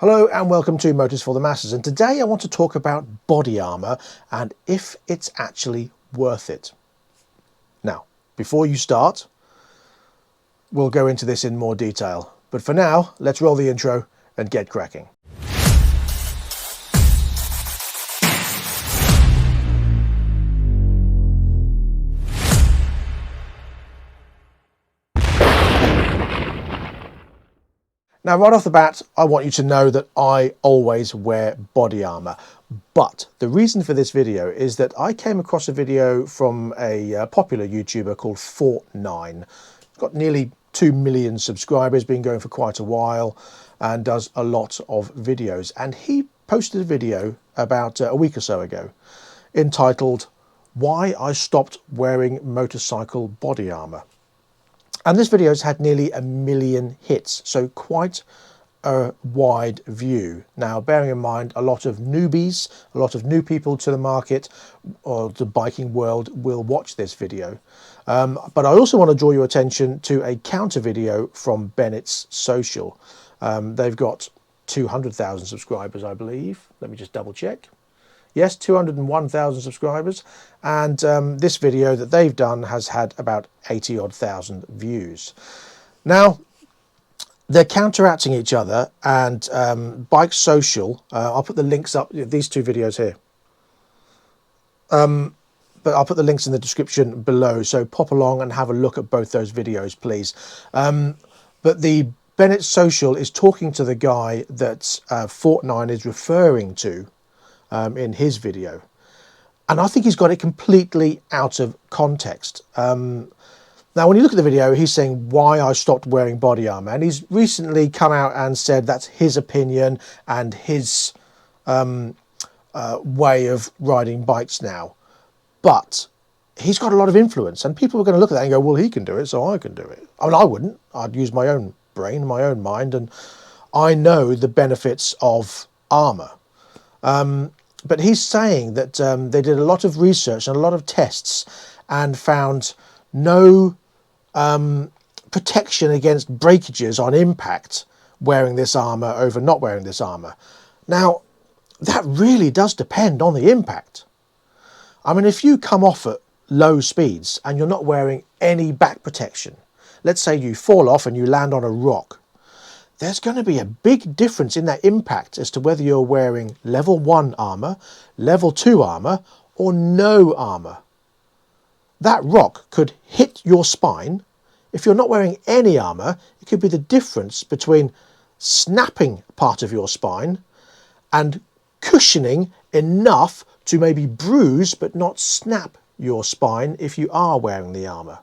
Hello and welcome to Motors for the Masses, and today I want to talk about body armour and if it's actually worth it. Now, before you start, we'll go into this in more detail, but for now, let's roll the intro and get cracking. Now, right off the bat, I want you to know that I always wear body armour. But the reason for this video is that I came across a video from a popular YouTuber called Fortnine. Got nearly 2 million subscribers, been going for quite a while, and does a lot of videos. And he posted a video about a week or so ago entitled, "Why I Stopped Wearing Motorcycle Body Armour." And this video has had nearly 1 million hits, so quite a wide view. Now, bearing in mind, a lot of newbies, a lot of new people to the market or the biking world will watch this video. But I also want to draw your attention to a counter video from Bennetts BikeSocial. They've got 200,000 subscribers, I believe. Let me just double check. Yes, 201,000 subscribers, and this video that they've done has had about 80-odd thousand views. Now, they're counteracting each other, and BikeSocial, I'll put the links up, these two videos here, but I'll put the links in the description below, so pop along and have a look at both those videos, please. But the Bennetts BikeSocial is talking to the guy that Fortnine is referring to in his video, and I think he's got it completely out of context. Now, when you look at the video, he's saying why I stopped wearing body armour, and he's recently come out and said that's his opinion and his way of riding bikes now. But he's got a lot of influence, and people are going to look at that and go, well, he can do it, so I can do it. I mean, I wouldn't. I'd use my own brain, my own mind, and I know the benefits of armour. But he's saying that they did a lot of research and a lot of tests and found no protection against breakages on impact wearing this armour over not wearing this armour. Now, that really does depend on the impact. I mean, if you come off at low speeds and you're not wearing any back protection, let's say you fall off and you land on a rock, there's going to be a big difference in that impact as to whether you're wearing level 1 armour, level 2 armour, or no armour. That rock could hit your spine. If you're not wearing any armour, it could be the difference between snapping part of your spine and cushioning enough to maybe bruise but not snap your spine if you are wearing the armour.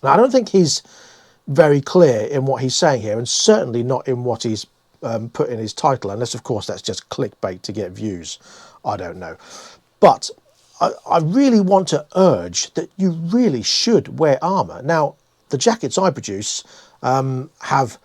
Now, I don't think he's very clear in what he's saying here, and certainly not in what he's put in his title, unless of course that's just clickbait to get views. I don't know, but I really want to urge that you really should wear armour. Now, the jackets I produce have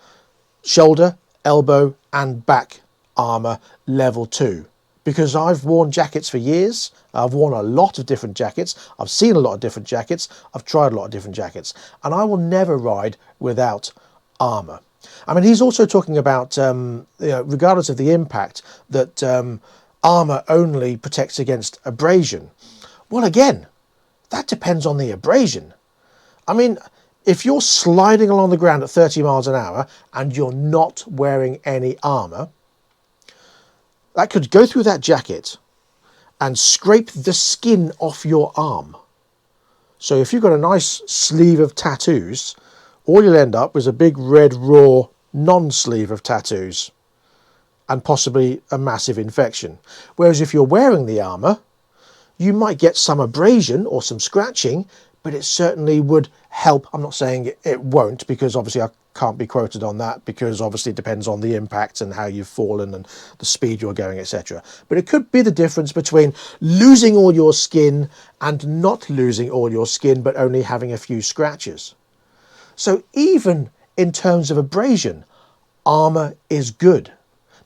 shoulder, elbow and back armour level 2, because I've worn jackets for years. I've worn a lot of different jackets. I've seen a lot of different jackets. I've tried a lot of different jackets, and I will never ride without armour. I mean, he's also talking about, regardless of the impact, that armour only protects against abrasion. Well, again, that depends on the abrasion. I mean, if you're sliding along the ground at 30 miles an hour and you're not wearing any armour, that could go through that jacket and scrape the skin off your arm. So if you've got a nice sleeve of tattoos, all you'll end up is a big red raw non-sleeve of tattoos and possibly a massive infection. Whereas if you're wearing the armour, you might get some abrasion or some scratching, but it certainly would help. I'm not saying it won't, because obviously I can't be quoted on that, because obviously it depends on the impact and how you've fallen and the speed you're going, etc. But it could be the difference between losing all your skin and not losing all your skin, but only having a few scratches. So even in terms of abrasion, armour is good.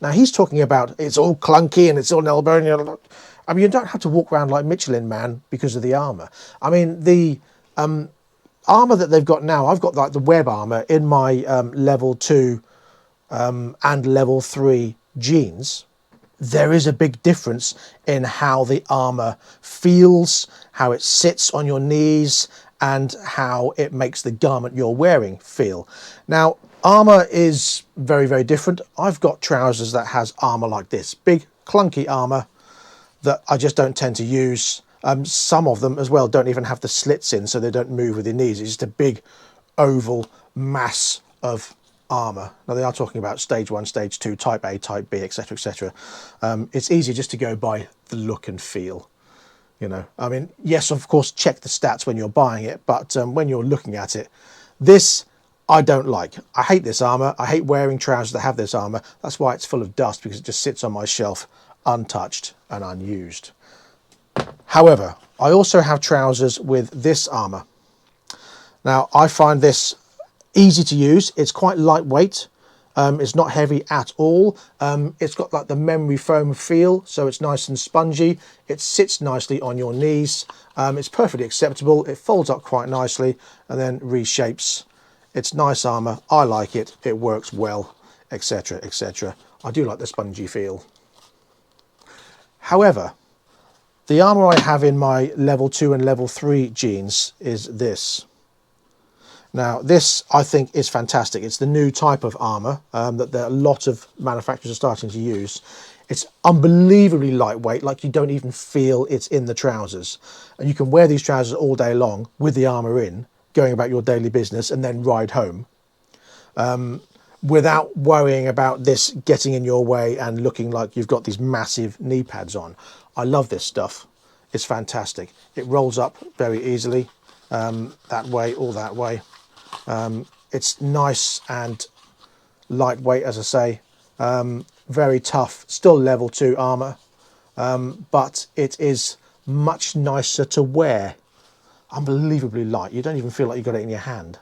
Now, he's talking about it's all clunky and it's all elbow, and I mean, you don't have to walk around like Michelin Man because of the armour. I mean, the armour that they've got now, I've got like the web armour in my level 2 and level 3 jeans, there is a big difference in how the armour feels, how it sits on your knees, and how it makes the garment you're wearing feel. Now, armour is very, very different. I've got trousers that has armour like this, big clunky armour that I just don't tend to use. Some of them as well don't even have the slits in, so they don't move with your knees. It's just a big oval mass of armour. Now, they are talking about stage 1, stage 2, type A, type B, etc, etc. It's easy just to go by the look and feel. You know, I mean, yes, of course, check the stats when you're buying it, but when you're looking at it, this I don't like. I hate this armour. I hate wearing trousers that have this armour. That's why it's full of dust, because it just sits on my shelf untouched and unused. However, I also have trousers with this armour. Now, I find this easy to use. It's quite lightweight. It's not heavy at all. It's got like the memory foam feel, so it's nice and spongy. It sits nicely on your knees. It's perfectly acceptable. It folds up quite nicely and then reshapes. It's nice armour. I like it. It works well, etc, etc. I do like the spongy feel. However, the armour I have in my level 2 and level 3 jeans is this. Now, this I think is fantastic. It's the new type of armour that a lot of manufacturers are starting to use. It's unbelievably lightweight, like you don't even feel it's in the trousers. And you can wear these trousers all day long with the armour in, going about your daily business, and then ride home without worrying about this getting in your way and looking like you've got these massive knee pads on. I love this stuff. It's fantastic. It rolls up very easily, that way or that way. It's nice and lightweight, as I say, very tough, still level 2 armour, but it is much nicer to wear. Unbelievably light. You don't even feel like you got it in your hand.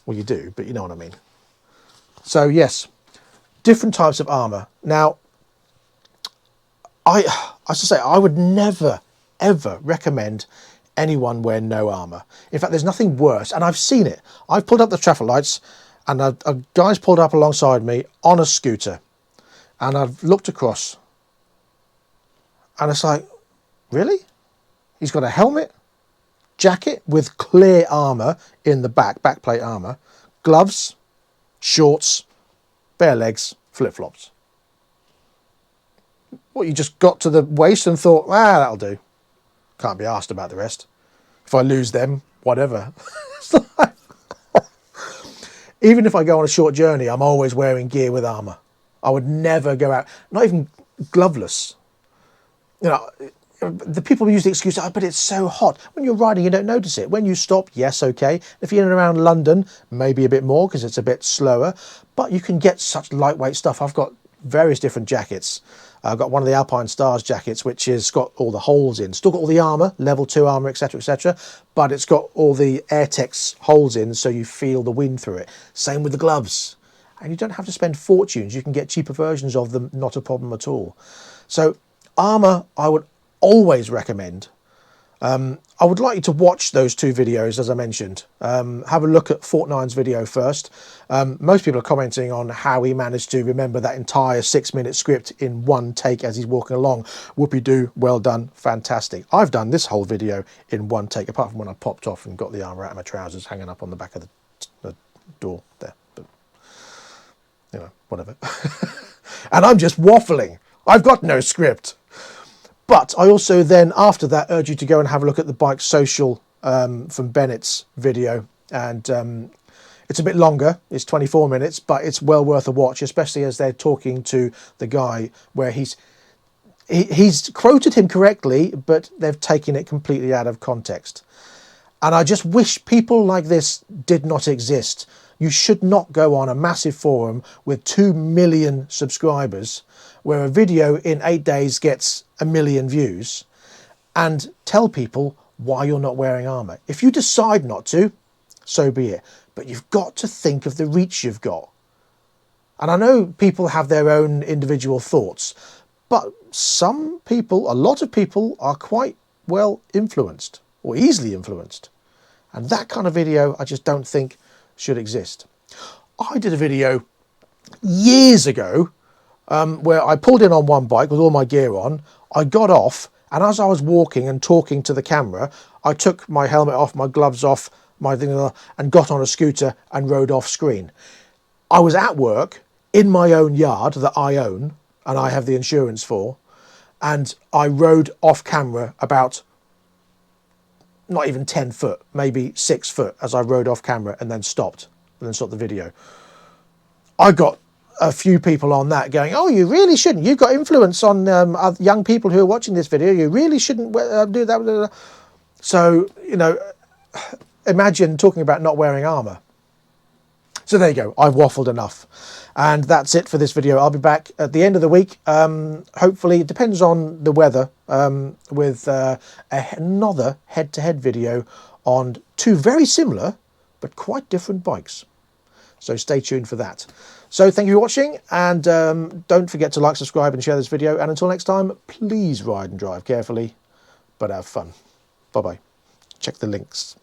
Well, you do, but you know what I mean. So yes, different types of armour. Now, I would never, ever recommend anyone wear no armour. In fact, there's nothing worse, and I've seen it. I've pulled up the traffic lights, and a guy's pulled up alongside me on a scooter, and I've looked across, and it's like, really? He's got a helmet, jacket with clear armour in the backplate armour, gloves, shorts, bare legs, flip-flops. What, you just got to the waist and thought, that'll do. Can't be asked about the rest. If I lose them, whatever. Even if I go on a short journey, I'm always wearing gear with armour. I would never go out, not even gloveless. You know, the people use the excuse, but it's so hot. When you're riding, you don't notice it. When you stop, yes, okay. If you're in and around London, maybe a bit more because it's a bit slower. But you can get such lightweight stuff. I've got various different jackets. I've got one of the Alpine Stars jackets, which has got all the holes in. Still got all the armour, level 2 armour, etc, etc. But it's got all the Airtex holes in, so you feel the wind through it. Same with the gloves. And you don't have to spend fortunes. You can get cheaper versions of them, not a problem at all. So armour, I would always recommend. I would like you to watch those 2 videos, as I mentioned. Have a look at Fortnine's video first. Most people are commenting on how he managed to remember that entire 6-minute script in one take as he's walking along. Whoopie-doo, well done, fantastic. I've done this whole video in one take, apart from when I popped off and got the armour out of my trousers hanging up on the back of the door there. But, you know, whatever. And I'm just waffling. I've got no script. But I also then, after that, urge you to go and have a look at the BikeSocial from Bennett's video. And it's a bit longer. It's 24 minutes, but it's well worth a watch, especially as they're talking to the guy where he's quoted him correctly, but they've taken it completely out of context. And I just wish people like this did not exist. You should not go on a massive forum with 2 million subscribers where a video in 8 days gets 1 million views and tell people why you're not wearing armour. If you decide not to, so be it. But you've got to think of the reach you've got. And I know people have their own individual thoughts, but some people, a lot of people, are quite well influenced or easily influenced. And that kind of video I just don't think should exist. I did a video years ago, where I pulled in on one bike with all my gear on. I got off, and as I was walking and talking to the camera, I took my helmet off, my gloves off, my thing, and got on a scooter and rode off screen. I was at work in my own yard that I own and I have the insurance for, and I rode off camera about not even 10 foot, maybe 6 foot, as I rode off camera and then stopped the video. I got a few people on that going, oh, you really shouldn't. You've got influence on other young people who are watching this video. You really shouldn't do that. So, you know, imagine talking about not wearing armour. So there you go. I've waffled enough. And that's it for this video. I'll be back at the end of the week. Hopefully, it depends on the weather, with another head-to-head video on two very similar but quite different bikes. So stay tuned for that. So thank you for watching, and don't forget to like, subscribe and share this video. And until next time, please ride and drive carefully, but have fun. Bye-bye. Check the links.